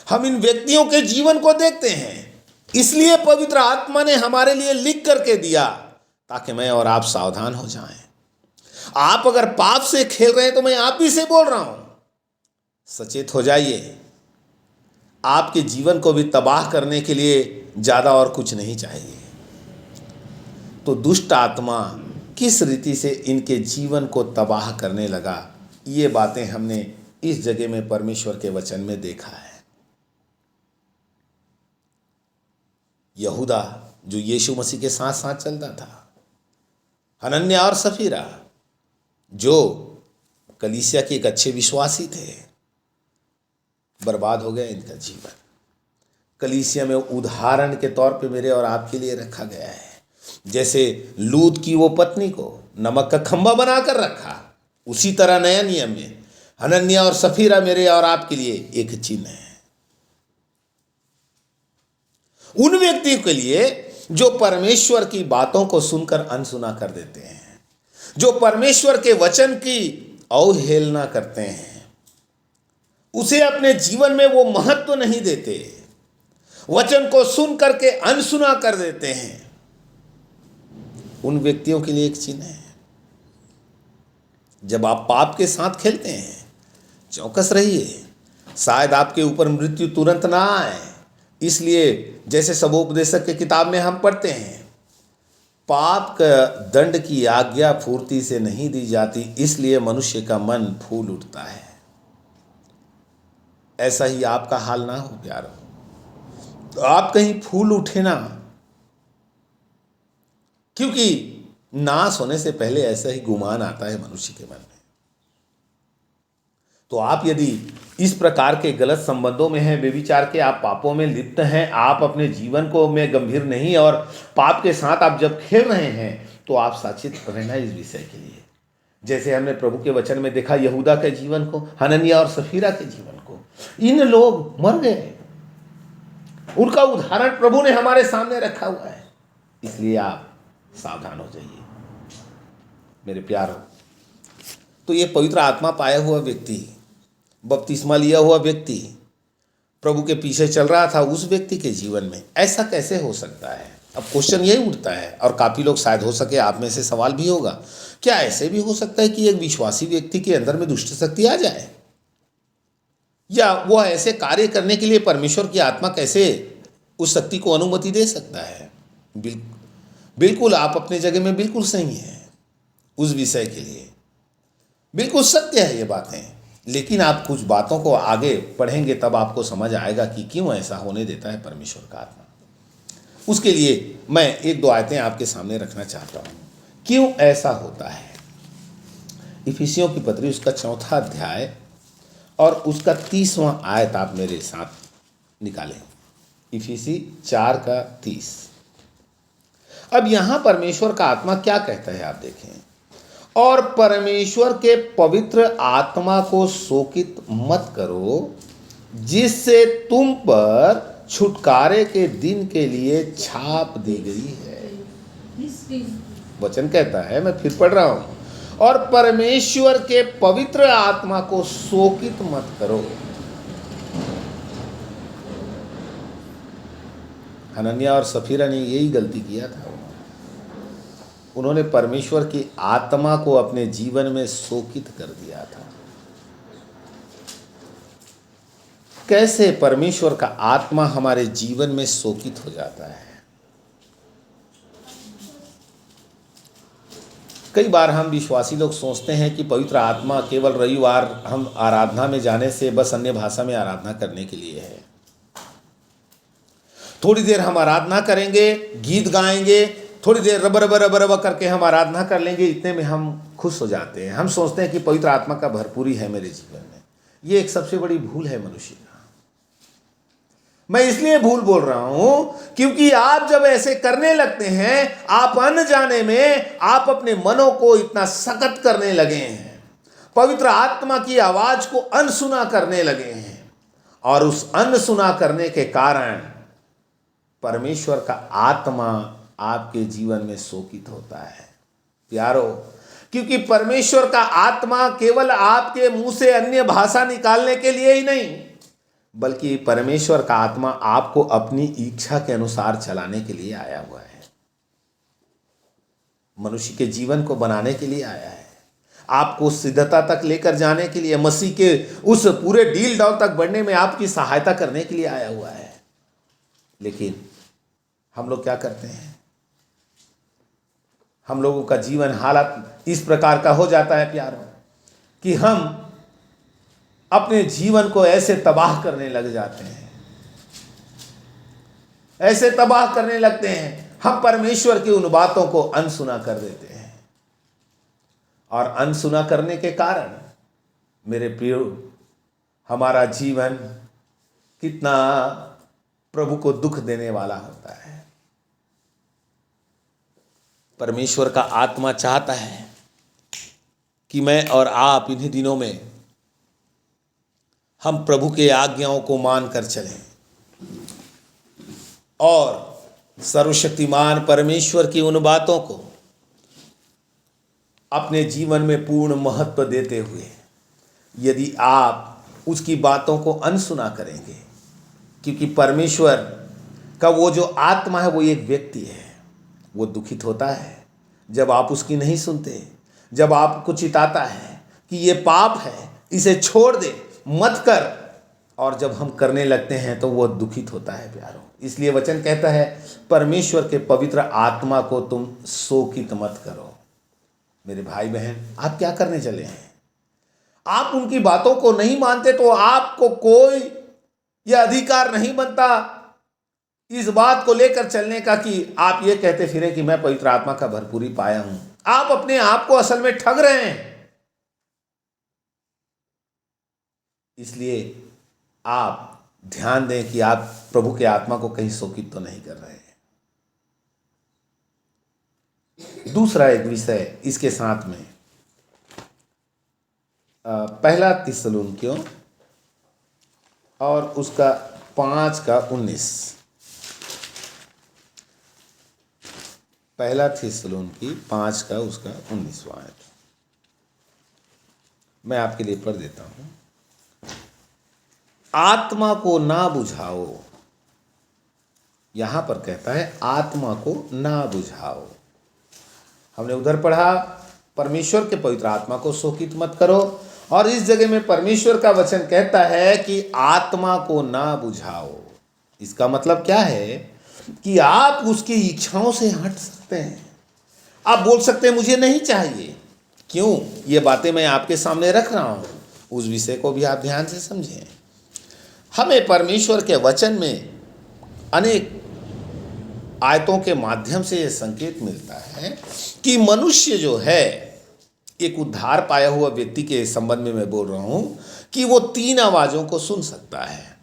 हम इन व्यक्तियों के जीवन को देखते हैं, इसलिए पवित्र आत्मा ने हमारे लिए लिख करके दिया ताकि मैं और आप सावधान हो जाएं। आप अगर पाप से खेल रहे हैं तो मैं आप ही से बोल रहा हूं, सचेत हो जाइए। आपके जीवन को भी तबाह करने के लिए ज़्यादा और कुछ नहीं चाहिए। तो दुष्ट आत्मा किस रीति से इनके जीवन को तबाह करने लगा, ये बातें हमने इस जगह में परमेश्वर के वचन में देखा है। यहूदा जो यीशु मसीह के साथ साथ चलता था, हनन्याह और सफीरा जो कलीसिया के एक अच्छे विश्वासी थे, बर्बाद हो गया इनका जीवन। कलीसिया में उदाहरण के तौर पे मेरे और आपके लिए रखा गया है। जैसे लूत की वो पत्नी को नमक का खंभा बनाकर रखा, उसी तरह नया नियम में हनन्याह और सफीरा मेरे और आपके लिए एक चिन्ह है। उन व्यक्तियों के लिए जो परमेश्वर की बातों को सुनकर अनसुना कर देते हैं, जो परमेश्वर के वचन की अवहेलना करते हैं, उसे अपने जीवन में वो महत्व नहीं देते, वचन को सुन करके अनसुना कर देते हैं, उन व्यक्तियों के लिए एक चिन्ह है। जब आप पाप के साथ खेलते हैं, चौकस रहिए, शायद आपके ऊपर मृत्यु तुरंत ना आए। इसलिए जैसे सबोपदेशक की किताब में हम पढ़ते हैं, पाप का दंड की आज्ञा फुर्ती से नहीं दी जाती, इसलिए मनुष्य का मन फूल उठता है। ऐसा ही आपका हाल ना हो प्यारो, तो आप कहीं फूल उठे ना, क्योंकि नाश होने से पहले ऐसा ही गुमान आता है मनुष्य के मन में। तो आप यदि इस प्रकार के गलत संबंधों में हैं, बेविचार के आप पापों में लिप्त हैं, आप अपने जीवन को में गंभीर नहीं और पाप के साथ आप जब खेल रहे हैं, तो आप सचेत रहना इस विषय के लिए। जैसे हमने प्रभु के वचन में देखा यहूदा के जीवन को, हनन्याह और सफीरा के जीवन को, इन लोग मर गए, उनका उदाहरण प्रभु ने हमारे सामने रखा हुआ है। इसलिए आप सावधान हो जाइए मेरे प्यारों। तो ये पवित्र आत्मा पाया हुआ व्यक्ति, बपतिस्मा लिया हुआ व्यक्ति, प्रभु के पीछे चल रहा था, उस व्यक्ति के जीवन में ऐसा कैसे हो सकता है? अब क्वेश्चन यही उठता है, और काफ़ी लोग शायद हो सके आप में से सवाल भी होगा, क्या ऐसे भी हो सकता है कि एक विश्वासी व्यक्ति के अंदर में दुष्ट शक्ति आ जाए, या वह ऐसे कार्य करने के लिए परमेश्वर की आत्मा कैसे उस शक्ति को अनुमति दे सकता है? बिल्कुल आप अपने जगह में बिल्कुल सही हैं उस विषय के लिए, बिल्कुल सत्य है ये बातें। लेकिन आप कुछ बातों को आगे पढ़ेंगे तब आपको समझ आएगा कि क्यों ऐसा होने देता है परमेश्वर का आत्मा। उसके लिए मैं एक दो आयतें आपके सामने रखना चाहता हूँ। क्यों ऐसा होता है? इफिसियों की पत्री उसका 4 अध्याय और उसका 30वां आयत आप मेरे साथ निकालें। इफिसी 4:30। अब यहां परमेश्वर का आत्मा क्या कहता है आप देखें। और परमेश्वर के पवित्र आत्मा को शोकित मत करो, जिससे तुम पर छुटकारे के दिन के लिए छाप दी गई है। वचन कहता है, मैं फिर पढ़ रहा हूं, और परमेश्वर के पवित्र आत्मा को शोकित मत करो। हनन्याह और सफीरा ने यही गलती किया था। उन्होंने परमेश्वर की आत्मा को अपने जीवन में शोकित कर दिया था। कैसे परमेश्वर का आत्मा हमारे जीवन में शोकित हो जाता है? कई बार हम विश्वासी लोग सोचते हैं कि पवित्र आत्मा केवल रविवार हम आराधना में जाने से बस अन्य भाषा में आराधना करने के लिए है। थोड़ी देर हम आराधना करेंगे, गीत गाएंगे, थोड़ी देर रबर रबर रबर रबर करके हम आराधना कर लेंगे, इतने में हम खुश हो जाते हैं। हम सोचते हैं कि पवित्र आत्मा का भरपूरी है मेरे जीवन में। ये एक सबसे बड़ी भूल है मनुष्य का। मैं इसलिए भूल बोल रहा हूं क्योंकि आप जब ऐसे करने लगते हैं, आप अनजाने में आप अपने मनों को इतना सख्त करने लगे हैं, पवित्र आत्मा की आवाज को अनसुना करने लगे हैं, और उस अनसुना करने के कारण परमेश्वर का आत्मा आपके जीवन में शोकित होता है। प्यारो, क्योंकि परमेश्वर का आत्मा केवल आपके मुंह से अन्य भाषा निकालने के लिए ही नहीं, बल्कि परमेश्वर का आत्मा आपको अपनी इच्छा के अनुसार चलाने के लिए आया हुआ है। मनुष्य के जीवन को बनाने के लिए आया है, आपको सिद्धता तक लेकर जाने के लिए, मसीह के उस पूरे डील डाउन तक बढ़ने में आपकी सहायता करने के लिए आया हुआ है। लेकिन हम लोग क्या करते हैं? हम लोगों का जीवन हालत इस प्रकार का हो जाता है प्यारों, कि हम अपने जीवन को ऐसे तबाह करने लग जाते हैं, ऐसे तबाह करने लगते हैं, हम परमेश्वर की उन बातों को अनसुना कर देते हैं। और अनसुना करने के कारण मेरे प्रियो, हमारा जीवन कितना प्रभु को दुख देने वाला होता है। परमेश्वर का आत्मा चाहता है कि मैं और आप इन्हीं दिनों में हम प्रभु के आज्ञाओं को मानकर चलें और सर्वशक्तिमान परमेश्वर की उन बातों को अपने जीवन में पूर्ण महत्व देते हुए, यदि आप उसकी बातों को अनसुना करेंगे, क्योंकि परमेश्वर का वो जो आत्मा है वो एक व्यक्ति है, वो दुखित होता है जब आप उसकी नहीं सुनते, जब आपको चिताता है कि ये पाप है, इसे छोड़ दे, मत कर, और जब हम करने लगते हैं तो वो दुखित होता है प्यारों। इसलिए वचन कहता है, परमेश्वर के पवित्र आत्मा को तुम शोकित मत करो। मेरे भाई बहन, आप क्या करने चले हैं? आप उनकी बातों को नहीं मानते तो आपको कोई यह अधिकार नहीं बनता इस बात को लेकर चलने का कि आप ये कहते फिरे कि मैं पवित्र आत्मा का भरपूरी पाया हूं। आप अपने आप को असल में ठग रहे हैं। इसलिए आप ध्यान दें कि आप प्रभु के आत्मा को कहीं शोकित तो नहीं कर रहे हैं। दूसरा एक विषय इसके साथ में, पहला थिस्सलुनीकियों और उसका 5:19। पहला थिस्सलुनीकी 5:19 मैं आपके लिए पढ़ देता हूं। आत्मा को ना बुझाओ, यहां पर कहता है आत्मा को ना बुझाओ। हमने उधर पढ़ा परमेश्वर के पवित्र आत्मा को शोकित मत करो, और इस जगह में परमेश्वर का वचन कहता है कि आत्मा को ना बुझाओ। इसका मतलब क्या है कि आप उसकी इच्छाओं से हट सकते हैं। आप बोल सकते हैं मुझे नहीं चाहिए। क्यों? ये बातें मैं आपके सामने रख रहा हूं, उस विषय को भी आप ध्यान से समझें। हमें परमेश्वर के वचन में अनेक आयतों के माध्यम से यह संकेत मिलता है कि मनुष्य जो है, एक उद्धार पाया हुआ व्यक्ति के संबंध में मैं बोल रहा हूं, कि वो 3 आवाजों को सुन सकता है।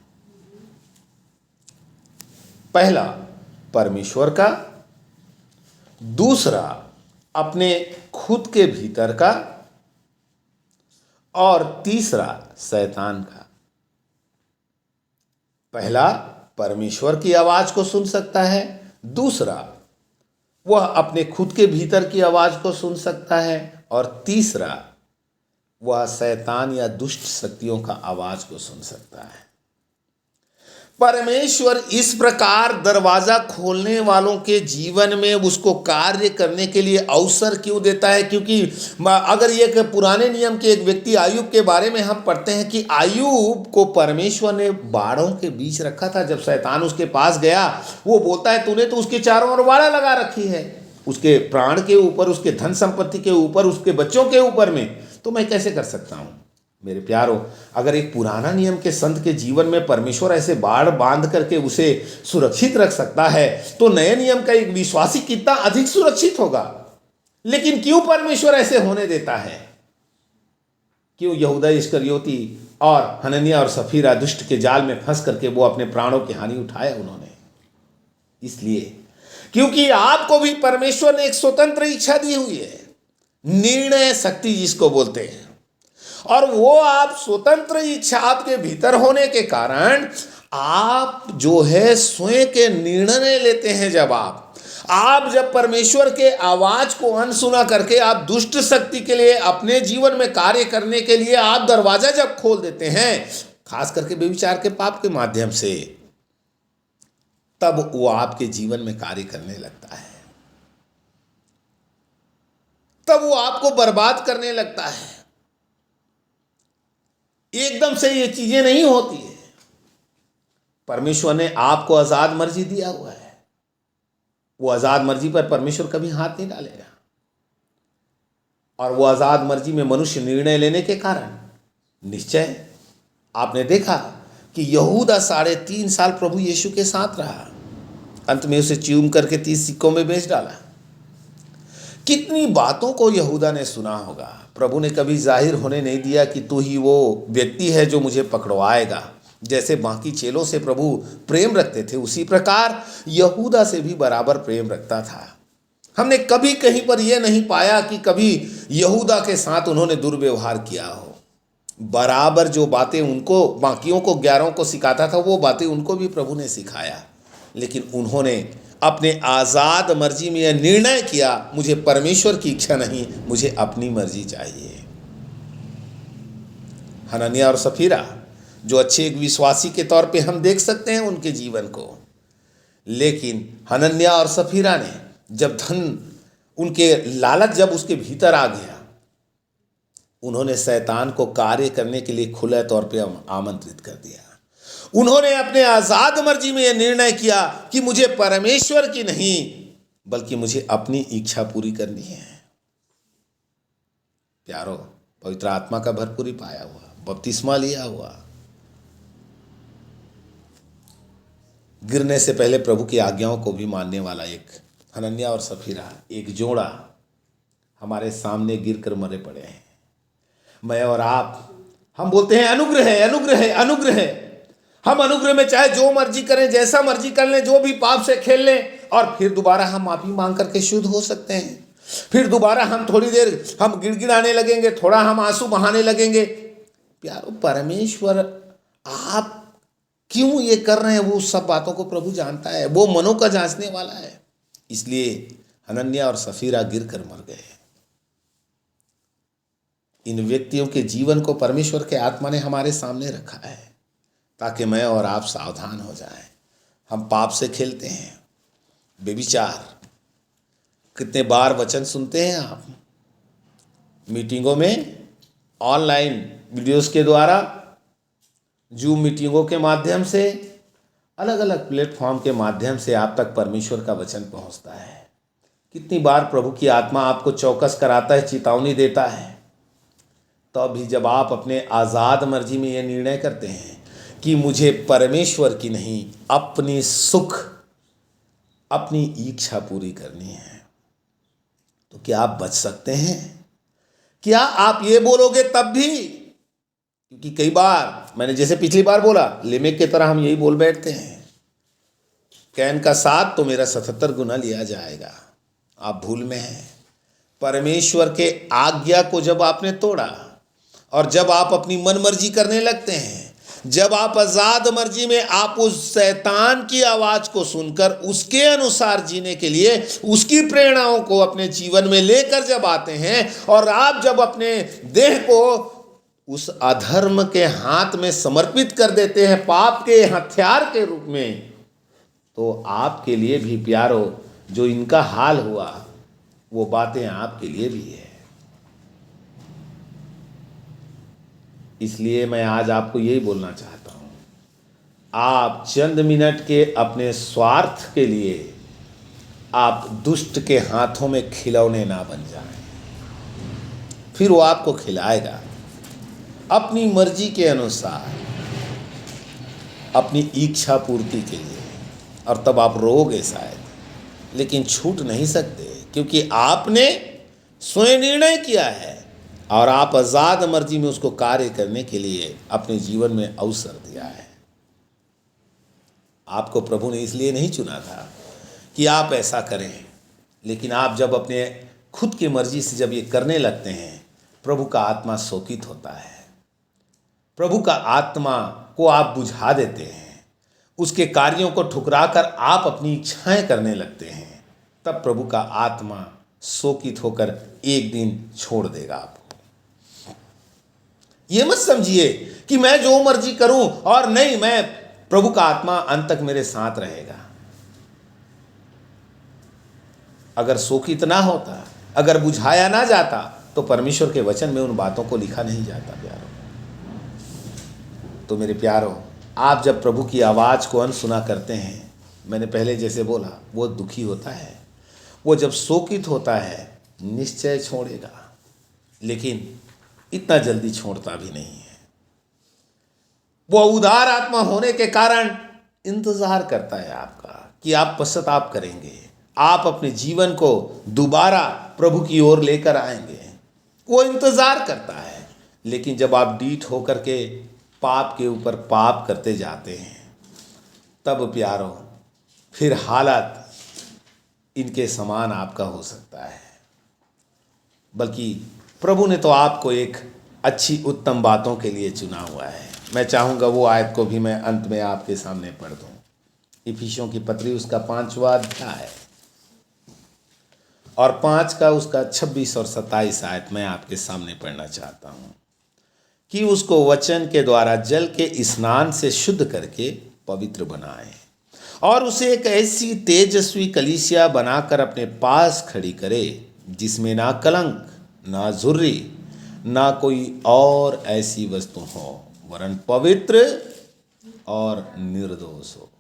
पहला परमेश्वर का, दूसरा अपने खुद के भीतर का, और तीसरा शैतान का। पहला परमेश्वर की आवाज को सुन सकता है, दूसरा वह अपने खुद के भीतर की आवाज को सुन सकता है, और तीसरा वह शैतान या दुष्ट शक्तियों का आवाज को सुन सकता है। परमेश्वर इस प्रकार दरवाजा खोलने वालों के जीवन में उसको कार्य करने के लिए अवसर क्यों देता है? क्योंकि अगर एक पुराने नियम के एक व्यक्ति आयुब के बारे में हम पढ़ते हैं कि आयुब को परमेश्वर ने बाड़ों के बीच रखा था। जब शैतान उसके पास गया, वो बोलता है तूने तो उसके चारों ओर बाड़ा लगा रखी है, उसके प्राण के ऊपर, उसके धन संपत्ति के ऊपर, उसके बच्चों के ऊपर में, तो मैं कैसे कर सकता हूं? मेरे प्यारों, अगर एक पुराना नियम के संत के जीवन में परमेश्वर ऐसे बाड़ बांध करके उसे सुरक्षित रख सकता है, तो नए नियम का एक विश्वासी कितना अधिक सुरक्षित होगा। लेकिन क्यों परमेश्वर ऐसे होने देता है? क्यों यहूदा इस्करियोती और हनन्याह और सफीरा दुष्ट के जाल में फंस करके वो अपने प्राणों की हानि उठाया उन्होंने? इसलिए क्योंकि आपको भी परमेश्वर ने एक स्वतंत्र इच्छा दी हुई है, निर्णय शक्ति जिसको बोलते हैं, और वो आप स्वतंत्र इच्छा आपके भीतर होने के कारण आप जो है स्वयं के निर्णय लेते हैं। जब परमेश्वर के आवाज को अनसुना करके आप दुष्ट शक्ति के लिए अपने जीवन में कार्य करने के लिए आप दरवाजा जब खोल देते हैं, खास करके व्यभिचार के पाप के माध्यम से, तब वो आपके जीवन में कार्य करने लगता है, तब वो आपको बर्बाद करने लगता है। एकदम से ये चीजें नहीं होती है। परमेश्वर ने आपको आजाद मर्जी दिया हुआ है, वो आजाद मर्जी पर परमेश्वर कभी हाथ नहीं डालेगा। और वो आजाद मर्जी में मनुष्य निर्णय लेने के कारण निश्चय आपने देखा कि यहूदा 3.5 साल प्रभु यीशु के साथ रहा, अंत में उसे चूम करके 30 सिक्कों में बेच डाला। कितनी बातों को यहूदा ने सुना होगा। प्रभु ने कभी जाहिर होने नहीं दिया कि तू ही वो व्यक्ति है जो मुझे पकड़वाएगा। जैसे बाकी चेलों से प्रभु प्रेम रखते थे, उसी प्रकार यहूदा से भी बराबर प्रेम रखता था। हमने कभी कहीं पर यह नहीं पाया कि कभी यहूदा के साथ उन्होंने दुर्व्यवहार किया हो। बराबर जो बातें उनको, बाकियों को 11 को सिखाता था, वो बातें उनको भी प्रभु ने सिखाया। लेकिन उन्होंने अपने आज़ाद मर्जी में यह निर्णय किया, मुझे परमेश्वर की इच्छा नहीं, मुझे अपनी मर्जी चाहिए। हनन्याह और सफीरा जो अच्छे एक विश्वासी के तौर पे हम देख सकते हैं उनके जीवन को, लेकिन हनन्याह और सफीरा ने जब धन, उनके लालच जब उसके भीतर आ गया, उन्होंने शैतान को कार्य करने के लिए खुले तौर पे आमंत्रित कर दिया। उन्होंने अपने आजाद मर्जी में यह निर्णय किया कि मुझे परमेश्वर की नहीं बल्कि मुझे अपनी इच्छा पूरी करनी है। प्यारो, पवित्र आत्मा का भरपूरी पाया हुआ, बपतिस्मा लिया हुआ, गिरने से पहले प्रभु की आज्ञाओं को भी मानने वाला एक हनन्याह और सफीरा, एक जोड़ा हमारे सामने गिरकर मरे पड़े हैं। मैं और आप, हम बोलते हैं अनुग्रह है, अनुग्रह है, अनुग्रह है। हम अनुग्रह में चाहे जो मर्जी करें, जैसा मर्जी कर लें, जो भी पाप से खेल लें, और फिर दोबारा हम माफी मांग करके शुद्ध हो सकते हैं। फिर दोबारा हम थोड़ी देर हम गिड़गिड़ाने लगेंगे, थोड़ा हम आंसू बहाने लगेंगे। प्यारो, परमेश्वर आप क्यों ये कर रहे हैं, वो सब बातों को प्रभु जानता है, वो मनों का जांचने वाला है। इसलिए हनन्याह और सफीरा गिर कर मर गए। इन व्यक्तियों के जीवन को परमेश्वर के आत्मा ने हमारे सामने रखा है ताकि मैं और आप सावधान हो जाएं। हम पाप से खेलते हैं, व्यभिचार। कितने बार वचन सुनते हैं आप मीटिंगों में, ऑनलाइन वीडियोस के द्वारा, जूम मीटिंगों के माध्यम से, अलग अलग प्लेटफॉर्म के माध्यम से आप तक परमेश्वर का वचन पहुंचता है। कितनी बार प्रभु की आत्मा आपको चौकस कराता है, चेतावनी देता है। तो अभी जब आप अपने आज़ाद मर्जी में यह निर्णय करते हैं कि मुझे परमेश्वर की नहीं, अपनी सुख, अपनी इच्छा पूरी करनी है, तो क्या आप बच सकते हैं? क्या आप ये बोलोगे तब भी? क्योंकि कई बार मैंने जैसे पिछली बार बोला, लिमिक की तरह हम यही बोल बैठते हैं, कैन का 7 तो मेरा 77 गुना लिया जाएगा। आप भूल में हैं। परमेश्वर के आज्ञा को जब आपने तोड़ा और जब आप अपनी मन मर्जी करने लगते हैं, जब आप आजाद मर्जी में आप उस शैतान की आवाज को सुनकर उसके अनुसार जीने के लिए उसकी प्रेरणाओं को अपने जीवन में लेकर जब आते हैं और आप जब अपने देह को उस अधर्म के हाथ में समर्पित कर देते हैं, पाप के हथियार के रूप में, तो आपके लिए भी प्यारो जो इनका हाल हुआ वो बातें आपके लिए भी है। इसलिए मैं आज आपको यही बोलना चाहता हूं, आप चंद मिनट के अपने स्वार्थ के लिए आप दुष्ट के हाथों में खिलौने ना बन जाएं। फिर वो आपको खिलाएगा अपनी मर्जी के अनुसार, अपनी इच्छा पूर्ति के लिए, और तब आप रोओगे शायद, लेकिन छूट नहीं सकते, क्योंकि आपने स्वयं निर्णय किया है और आप आजाद मर्जी में उसको कार्य करने के लिए अपने जीवन में अवसर दिया है। आपको प्रभु ने इसलिए नहीं चुना था कि आप ऐसा करें, लेकिन आप जब अपने खुद की मर्जी से जब ये करने लगते हैं, प्रभु का आत्मा शोकित होता है। प्रभु का आत्मा को आप बुझा देते हैं, उसके कार्यों को ठुकराकर आप अपनी इच्छाएं करने लगते हैं, तब प्रभु का आत्मा शोकित होकर एक दिन छोड़ देगा आपको। ये मत समझिए कि मैं जो मर्जी करूं और नहीं, मैं प्रभु का आत्मा अंत तक मेरे साथ रहेगा। अगर शोकित ना होता, अगर बुझाया ना जाता, तो परमेश्वर के वचन में उन बातों को लिखा नहीं जाता प्यारो। तो मेरे प्यारो, आप जब प्रभु की आवाज़ को अनसुना करते हैं, मैंने पहले जैसे बोला, वो दुखी होता है, वो जब शोकित होता है निश्चय छोड़ेगा, लेकिन इतना जल्दी छोड़ता भी नहीं है। वो उदार आत्मा होने के कारण इंतजार करता है आपका कि आप पश्चाताप करेंगे, आप अपने जीवन को दोबारा प्रभु की ओर लेकर आएंगे। वो इंतजार करता है, लेकिन जब आप डीठ होकर के पाप के ऊपर पाप करते जाते हैं, तब प्यारो फिर हालत इनके समान आपका हो सकता है। बल्कि प्रभु ने तो आपको एक अच्छी उत्तम बातों के लिए चुना हुआ है। मैं चाहूँगा वो आयत को भी मैं अंत में आपके सामने पढ़ दूँ। इफिसियों की पत्री उसका 5वां अध्याय और 5 का उसका 26 और 27 आयत मैं आपके सामने पढ़ना चाहता हूँ कि उसको वचन के द्वारा जल के स्नान से शुद्ध करके पवित्र बनाए और उसे एक ऐसी तेजस्वी कलीसिया बनाकर अपने पास खड़ी करे जिसमें ना कलंक, ना झुर्री, ना कोई और ऐसी वस्तु हो, वरन पवित्र और निर्दोष हो।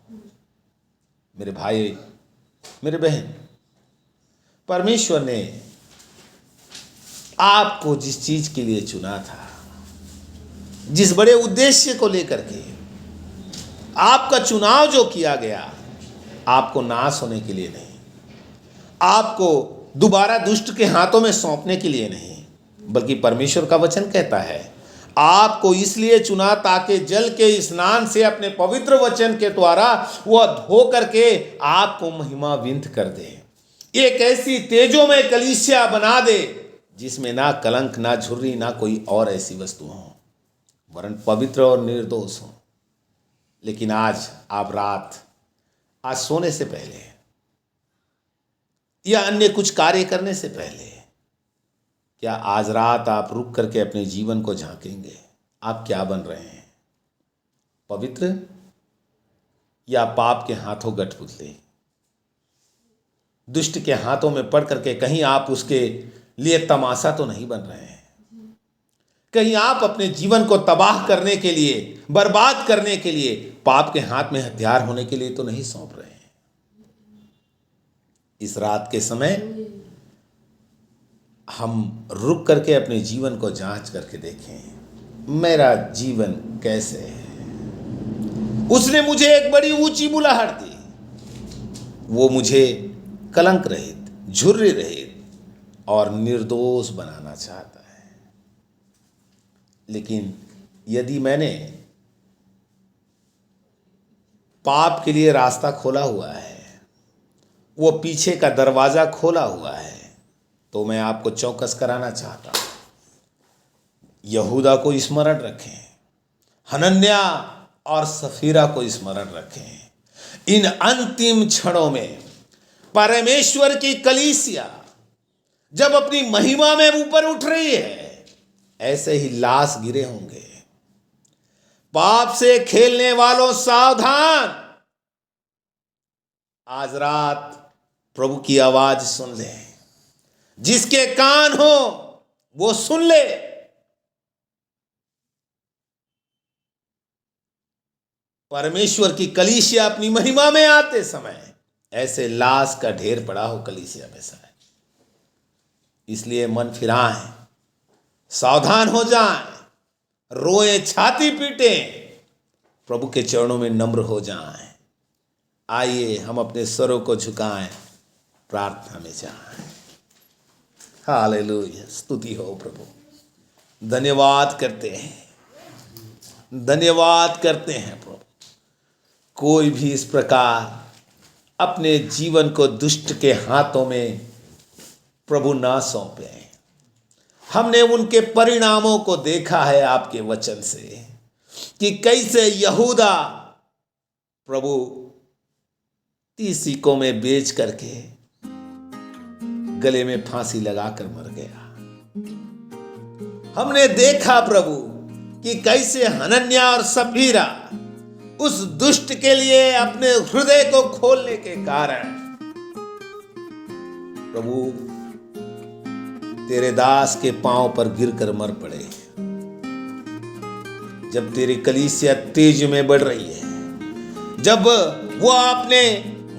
मेरे भाई, मेरे बहन, परमेश्वर ने आपको जिस चीज के लिए चुना था, जिस बड़े उद्देश्य को लेकर के आपका चुनाव जो किया गया, आपको नाश होने के लिए नहीं, आपको दोबारा दुष्ट के हाथों में सौंपने के लिए नहीं, बल्कि परमेश्वर का वचन कहता है आपको इसलिए चुना ताकि जल के स्नान से अपने पवित्र वचन के द्वारा वह धो करके आपको महिमान्वित कर दे, एक ऐसी तेजोमय कलीसिया बना दे जिसमें ना कलंक, ना झुर्री, ना कोई और ऐसी वस्तु हो, वरन पवित्र और निर्दोष हो। लेकिन आज आप रात, आज सोने से पहले या अन्य कुछ कार्य करने से पहले, क्या आज रात आप रुक करके अपने जीवन को झांकेंगे? आप क्या बन रहे हैं? पवित्र या पाप के हाथों गठपुतले, दुष्ट के हाथों में पड़ करके कहीं आप उसके लिए तमाशा तो नहीं बन रहे हैं? कहीं आप अपने जीवन को तबाह करने के लिए, बर्बाद करने के लिए, पाप के हाथ में हथियार होने के लिए तो नहीं सौंप रहे हैं? इस रात के समय हम रुक करके अपने जीवन को जांच करके देखें, मेरा जीवन कैसे है? उसने मुझे एक बड़ी ऊंची बुलाहट दी, वो मुझे कलंक रहित, झुर्री रहित और निर्दोष बनाना चाहता है। लेकिन यदि मैंने पाप के लिए रास्ता खोला हुआ है, वो पीछे का दरवाजा खोला हुआ है, तो मैं आपको चौकस कराना चाहता हूं, यहूदा को स्मरण रखें, हनन्या और सफीरा को स्मरण रखें। इन अंतिम क्षणों में परमेश्वर की कलीसिया जब अपनी महिमा में ऊपर उठ रही है, ऐसे ही लाश गिरे होंगे। पाप से खेलने वालों सावधान, आज रात प्रभु की आवाज सुन ले। जिसके कान हो वो सुन ले। परमेश्वर की कलीसिया अपनी महिमा में आते समय ऐसे लाश का ढेर पड़ा हो कलीसिया में शायद। इसलिए मन फिराएं, सावधान हो जाएं, रोए, छाती पीटें, प्रभु के चरणों में नम्र हो जाएं। आइए हम अपने स्वरों को झुकाएं, प्रार्थना में जाएं। हालेलुया, स्तुति हो प्रभु। धन्यवाद करते हैं, धन्यवाद करते हैं प्रभु। कोई भी इस प्रकार अपने जीवन को दुष्ट के हाथों में प्रभु ना सौंपे। हमने उनके परिणामों को देखा है आपके वचन से कि कैसे यहूदा प्रभु 30 सिक्कों में बेच करके गले में फांसी लगाकर मर गया। हमने देखा प्रभु कि कैसे हनन्या और सफीरा उस दुष्ट के लिए अपने हृदय को खोलने के कारण प्रभु तेरे दास के पांव पर गिरकर मर पड़े। जब तेरी कलीसिया तेज में बढ़ रही है, जब वो अपने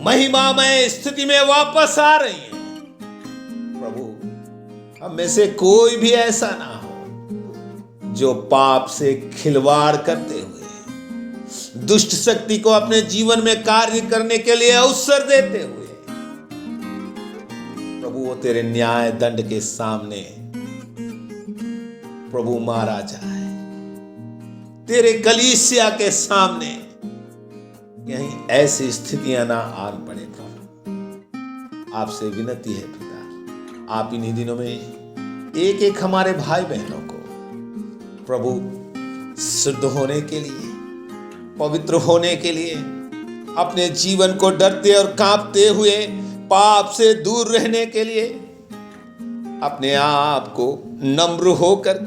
महिमामय स्थिति में वापस आ रही है, प्रभु हम में से कोई भी ऐसा ना हो जो पाप से खिलवाड़ करते हुए दुष्ट शक्ति को अपने जीवन में कार्य करने के लिए अवसर देते हुए प्रभु वो तेरे न्याय दंड के सामने प्रभु मारा जाए। तेरे कलीसिया के सामने कहीं ऐसी स्थितियां ना आन पड़े। प्रभु आपसे विनती है पिता, आप इन्हीं दिनों में एक एक हमारे भाई बहनों को प्रभु शुद्ध होने के लिए, पवित्र होने के लिए, अपने जीवन को डरते और कांपते हुए पाप से दूर रहने के लिए अपने आप को नम्र होकर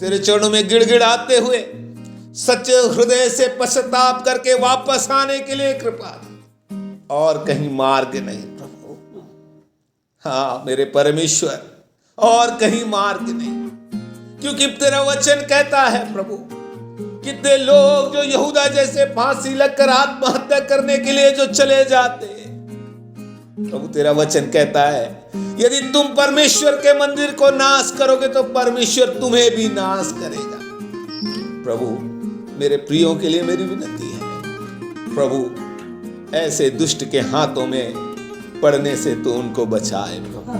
तेरे चरणों में गिड़गिड़ाते हुए सच्चे हृदय से पश्चाताप करके वापस आने के लिए कृपा दे। और कहीं मार्ग नहीं प्रभु, हाँ मेरे परमेश्वर, और कहीं मार्ग नहीं, क्योंकि तेरा वचन कहता है प्रभु, कितने लोग जो यहूदा जैसे फांसी लगकर आत्महत्या करने के लिए जो चले जाते हैं, प्रभु तेरा वचन कहता है यदि तुम परमेश्वर के मंदिर को नाश करोगे तो परमेश्वर तुम्हें भी नाश करेगा। प्रभु मेरे प्रियों के लिए मेरी विनती है प्रभु, ऐसे दुष्ट के हाथों में पड़ने से तो उनको बचाए प्रभु।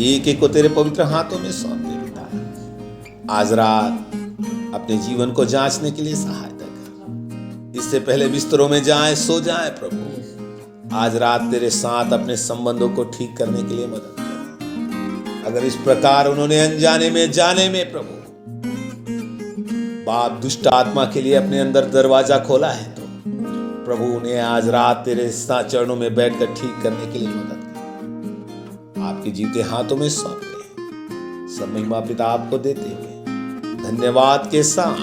एक एक को तेरे पवित्र हाथों में सौंप दे पिता। आज रात अपने जीवन को जांचने के लिए सहायता कर। इससे पहले बिस्तरों में जाएं, सो जाएं प्रभु। आज रात तेरे साथ अपने संबंधों को ठीक करने के लिए मदद कर। अगर इस प्रकार उन्होंने अनजाने में, जाने में प्रभु बाप दुष्ट आत्मा के लिए अपने अंदर दरवाजा खोला है, तो प्रभु उन्हें आज रात तेरे साथ चरणों में बैठकर ठीक करने के लिए मदद कर। आपके जीते हाथों में सौंप दे। सब महिमा पिता आपको देते हुए धन्यवाद के साथ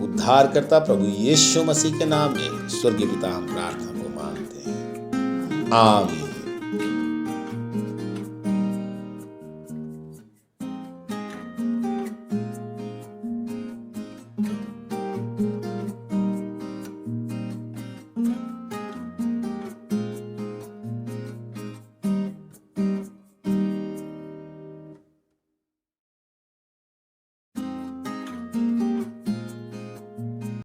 उद्धारकर्ता प्रभु यीशु मसीह के नाम में स्वर्गीय पिता हम प्रार्थना को मानते हैं। आमीन।